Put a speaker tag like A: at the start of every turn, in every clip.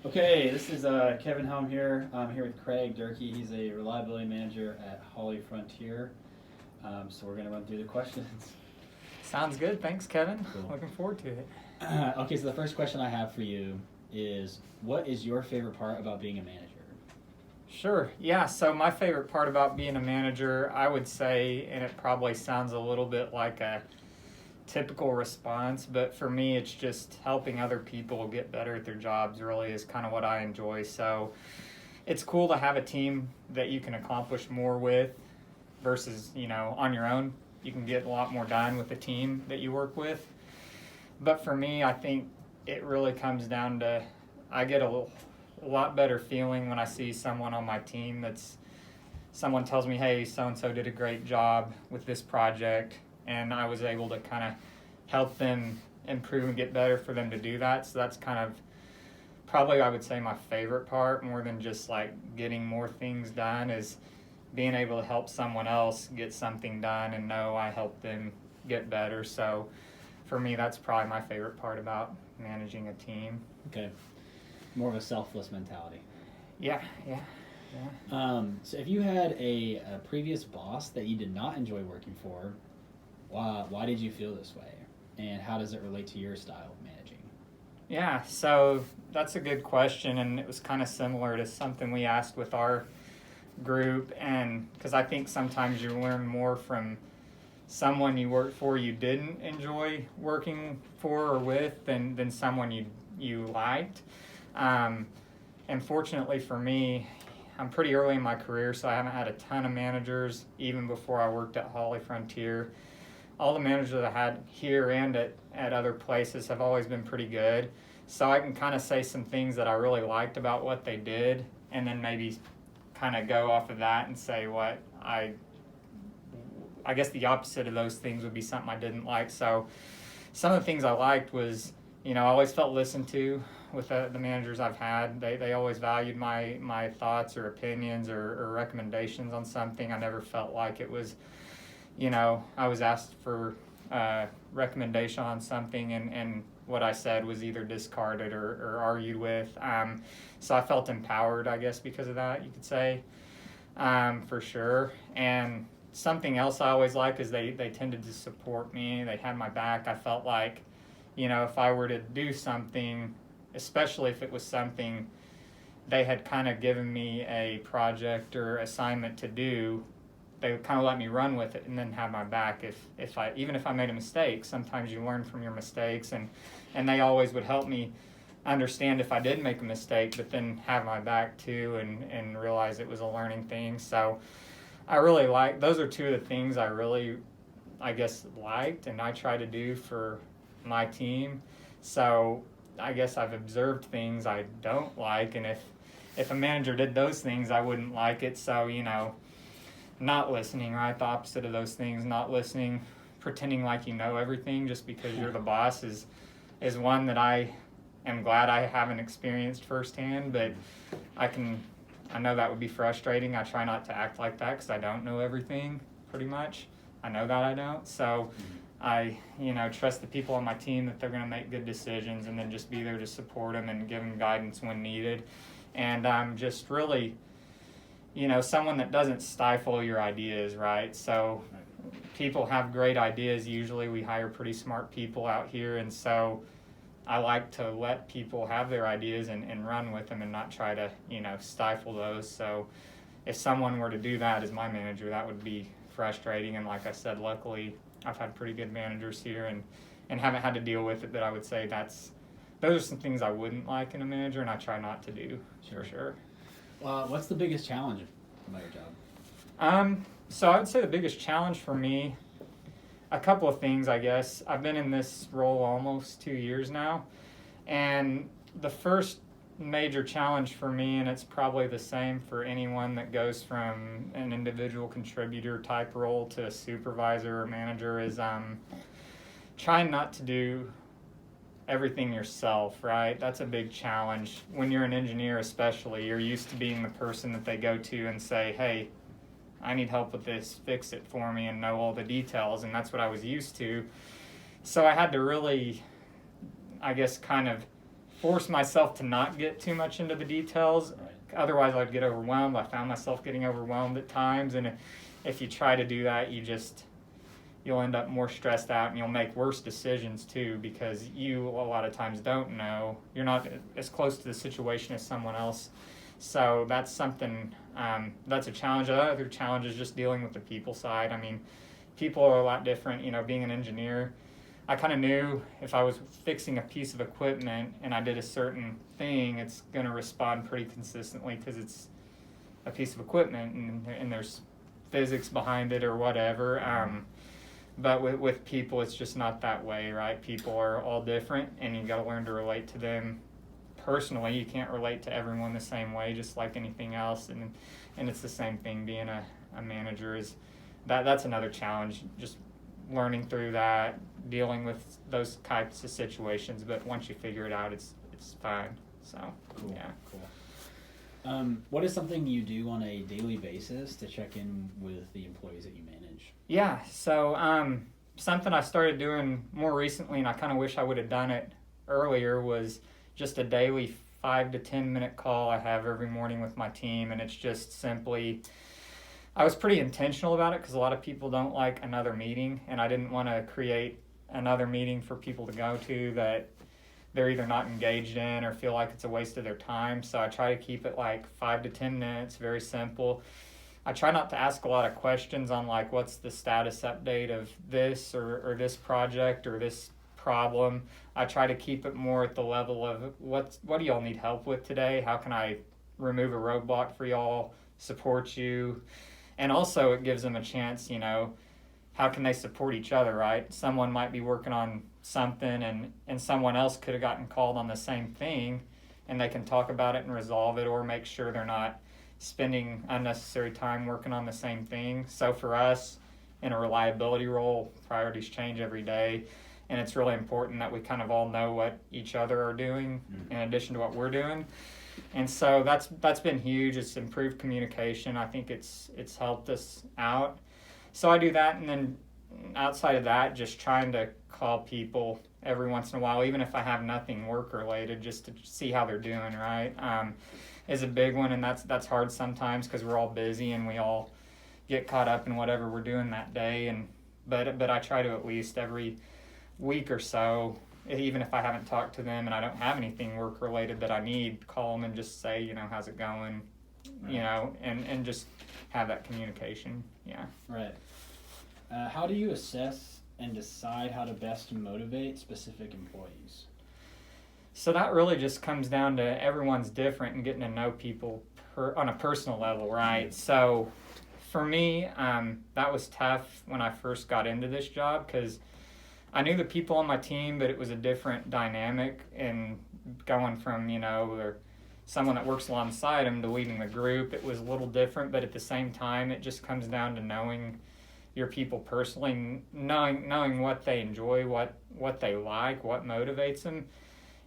A: Okay, this is Kevin Helm here. I'm here with Craig Durkee. He's a reliability manager at Holly Frontier. So we're going to run through the questions.
B: Sounds good. Thanks, Kevin.
A: Cool.
B: Looking forward to it.
A: Okay, so the first question I have for you is, what is your favorite part about being a manager?
B: Sure. Yeah. So my favorite part about being a manager, I would say, and it probably sounds a little bit like a typical response, but for me, it's just helping other people get better at their jobs really is kind of what I enjoy. So it's cool to have a team that you can accomplish more with versus, on your own. You can get a lot more done with the team that you work with. But for me, I think it really comes down to I get a lot better feeling when I see someone on my team someone tells me, hey, so and so did a great job with this project, and I was able to kind of help them improve and get better for them to do that. So that's kind of probably, I would say, my favorite part, more than just like getting more things done, is being able to help someone else get something done and know I helped them get better. So for me, that's probably my favorite part about managing a team.
A: Okay, more of a selfless mentality.
B: Yeah.
A: So if you had a previous boss that you did not enjoy working for, why did you feel this way? And how does it relate to your style of managing?
B: Yeah, so that's a good question, and it was kind of similar to something we asked with our group, and because I think sometimes you learn more from someone you work for you didn't enjoy working for or with than someone you liked. And fortunately for me, I'm pretty early in my career, so I haven't had a ton of managers even before I worked at Holly Frontier. All the managers that I had here and at other places have always been pretty good. So I can kind of say some things that I really liked about what they did, and then maybe kind of go off of that and say what I guess the opposite of those things would be something I didn't like. So some of the things I liked was, I always felt listened to with the managers I've had. They always valued my thoughts or opinions or recommendations on something. I never felt like it was, I was asked for recommendation on something and what I said was either discarded or argued with. So I felt empowered, I guess, because of that, you could say, for sure. And something else I always like is they tended to support me. They had my back. I felt like, if I were to do something, especially if it was something they had kind of given me a project or assignment to do, they would kind of let me run with it and then have my back if I made a mistake. Sometimes you learn from your mistakes, and they always would help me understand if I did make a mistake, but then have my back too and realize it was a learning thing. So I really those are two of the things I really, I guess, liked and I try to do for my team. So I guess I've observed things I don't like, and if a manager did those things, I wouldn't like it. So, not listening, right? The opposite of those things, not listening, pretending like you know everything just because you're the boss is one that I am glad I haven't experienced firsthand, but I know that would be frustrating. I try not to act like that because I don't know everything, pretty much. I know that I don't. So I, trust the people on my team that they're going to make good decisions, and then just be there to support them and give them guidance when needed. And I'm just really, someone that doesn't stifle your ideas, right? So people have great ideas. Usually we hire pretty smart people out here, and so I like to let people have their ideas and run with them and not try to, stifle those. So if someone were to do that as my manager, that would be frustrating. And like I said, luckily I've had pretty good managers here and haven't had to deal with it, but I would say those are some things I wouldn't like in a manager, and I try not to do, for sure.
A: What's the biggest challenge about your job?
B: So I would say the biggest challenge for me, a couple of things, I guess. I've been in this role almost 2 years now, and the first major challenge for me, and it's probably the same for anyone that goes from an individual contributor type role to a supervisor or manager, is trying not to do everything yourself, right? That's a big challenge. When you're an engineer especially, you're used to being the person that they go to and say, hey, I need help with this, fix it for me, and know all the details, and that's what I was used to. So I had to really, I guess, kind of force myself to not get too much into the details.
A: Right.
B: Otherwise, I'd get overwhelmed. I found myself getting overwhelmed at times, and if you try to do that, you'll end up more stressed out, and you'll make worse decisions too, because you a lot of times don't know. You're not as close to the situation as someone else. So that's something, that's a challenge. The other challenge is just dealing with the people side. I mean, people are a lot different. You know, being an engineer, I kind of knew if I was fixing a piece of equipment and I did a certain thing, it's going to respond pretty consistently because it's a piece of equipment, and there's physics behind it or whatever. But with people, it's just not that way, right? People are all different, and you got to learn to relate to them personally. You can't relate to everyone the same way, just like anything else. And it's the same thing being a manager. Is that's another challenge, just learning through that, dealing with those types of situations. But once you figure it out, it's fine. So
A: Cool.
B: Yeah.
A: Cool. What is something you do on a daily basis to check in with the employees that you manage?
B: Yeah, so something I started doing more recently, and I kind of wish I would have done it earlier, was just a daily 5 to 10 minute call I have every morning with my team. And it's just simply, I was pretty intentional about it because a lot of people don't like another meeting, and I didn't want to create another meeting for people to go to that they're either not engaged in or feel like it's a waste of their time. So I try to keep it like 5 to 10 minutes, very simple. I try not to ask a lot of questions on like what's the status update of this or this project or this problem. I try to keep it more at the level of what do y'all need help with today? How can I remove a roadblock for y'all, support you? And also it gives them a chance, you know, how can they support each other, right? Someone might be working on something and someone else could have gotten called on the same thing, and they can talk about it and resolve it, or make sure they're not spending unnecessary time working on the same thing. So for us, in a reliability role, priorities change every day, and it's really important that we kind of all know what each other are doing in addition to what we're doing. And so that's been huge. It's improved communication. I think it's helped us out. So I do that, and then outside of that, just trying to call people every once in a while, even if I have nothing work related, just to see how they're doing, right? Is a big one, and that's hard sometimes because we're all busy and we all get caught up in whatever we're doing that day. But I try to at least every week or so, even if I haven't talked to them and I don't have anything work related that I need, call them and just say, you know, how's it going, you know, and just have that communication. Yeah.
A: Right. How do you assess and decide how to best motivate specific employees?
B: So that really just comes down to everyone's different and getting to know people on a personal level, right? So for me, that was tough when I first got into this job because I knew the people on my team, but it was a different dynamic, and going from, you know, or someone that works alongside them to leading the group, it was a little different. But at the same time, it just comes down to knowing your people personally, knowing what they enjoy, what they like, what motivates them.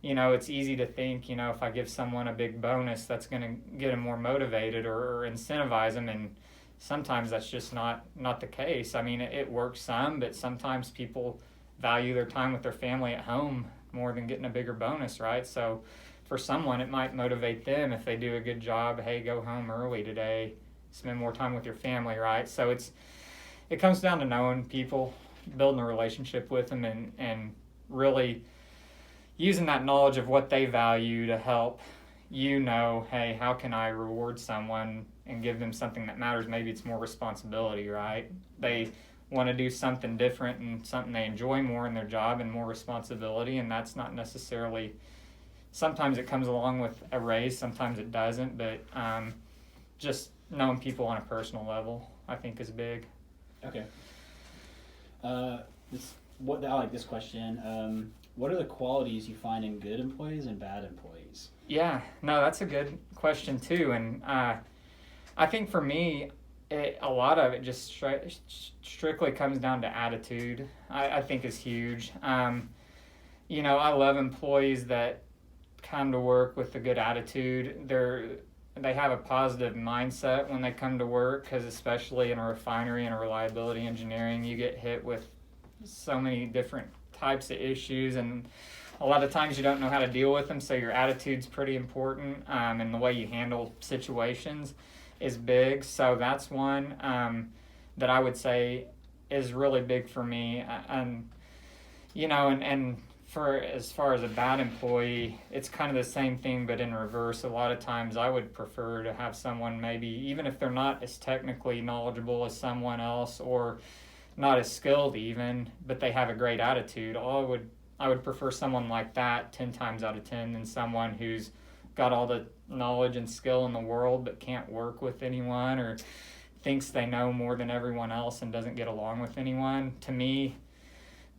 B: You know, it's easy to think, you know, if I give someone a big bonus, that's going to get them more motivated or incentivize them. And sometimes that's just not the case. I mean, it works some, but sometimes people value their time with their family at home more than getting a bigger bonus, right? So for someone, it might motivate them if they do a good job. Hey, go home early today, spend more time with your family, right? So it comes down to knowing people, building a relationship with them, and really using that knowledge of what they value to help you know, hey, how can I reward someone and give them something that matters? Maybe it's more responsibility, right? They want to do something different and something they enjoy more in their job and more responsibility, and that's not necessarily, sometimes it comes along with a raise, sometimes it doesn't, but just knowing people on a personal level, I think, is big.
A: Okay. I like this question. What are the qualities you find in good employees and bad employees?
B: Yeah, no, that's a good question too. And I think for me, a lot of it just strictly comes down to attitude. I think is huge. You know, I love employees that come to work with a good attitude. They have a positive mindset when they come to work, because especially in a refinery and a reliability engineering, you get hit with so many different types of issues, and a lot of times you don't know how to deal with them, so your attitude's pretty important, and the way you handle situations is big. So that's one that I would say is really big for me. And and for as far as a bad employee, it's kind of the same thing, but in reverse. A lot of times I would prefer to have someone, maybe even if they're not as technically knowledgeable as someone else or not as skilled even, but they have a great attitude. I would prefer someone like that 10 times out of 10 than someone who's got all the knowledge and skill in the world but can't work with anyone, or thinks they know more than everyone else and doesn't get along with anyone. To me,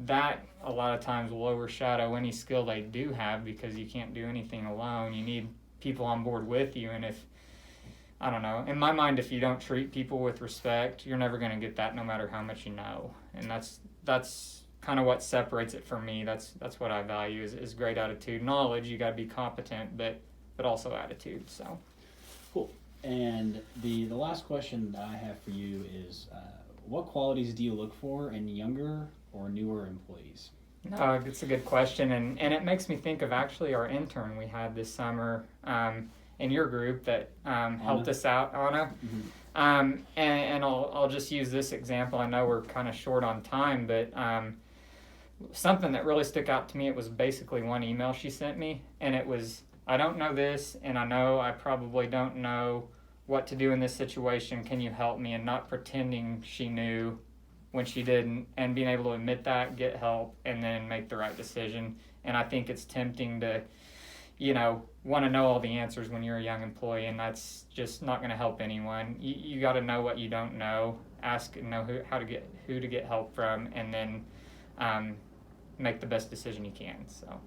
B: that a lot of times will overshadow any skill they do have, because you can't do anything alone. You need people on board with you, and if, I don't know, in my mind, if you don't treat people with respect, you're never going to get that no matter how much you know. And that's kind of what separates it from me. That's what I value is great attitude. Knowledge, you got to be competent, but also attitude. So
A: Cool. And the last question that I have for you is, what qualities do you look for in younger or newer employees?
B: no, it's a good question, and it makes me think of actually our intern we had this summer in your group that helped us out, Anna.
A: Mm-hmm.
B: And I'll just use this example. I know we're kind of short on time, but something that really stuck out to me, it was basically one email she sent me, and it was, I don't know this, and I know I probably don't know what to do in this situation. Can you help me? And not pretending she knew when she didn't, and being able to admit that, get help, and then make the right decision. And I think it's tempting to, want to know all the answers when you're a young employee, and that's just not going to help anyone. You got to know what you don't know, ask and know who to get help from, and then make the best decision you can. So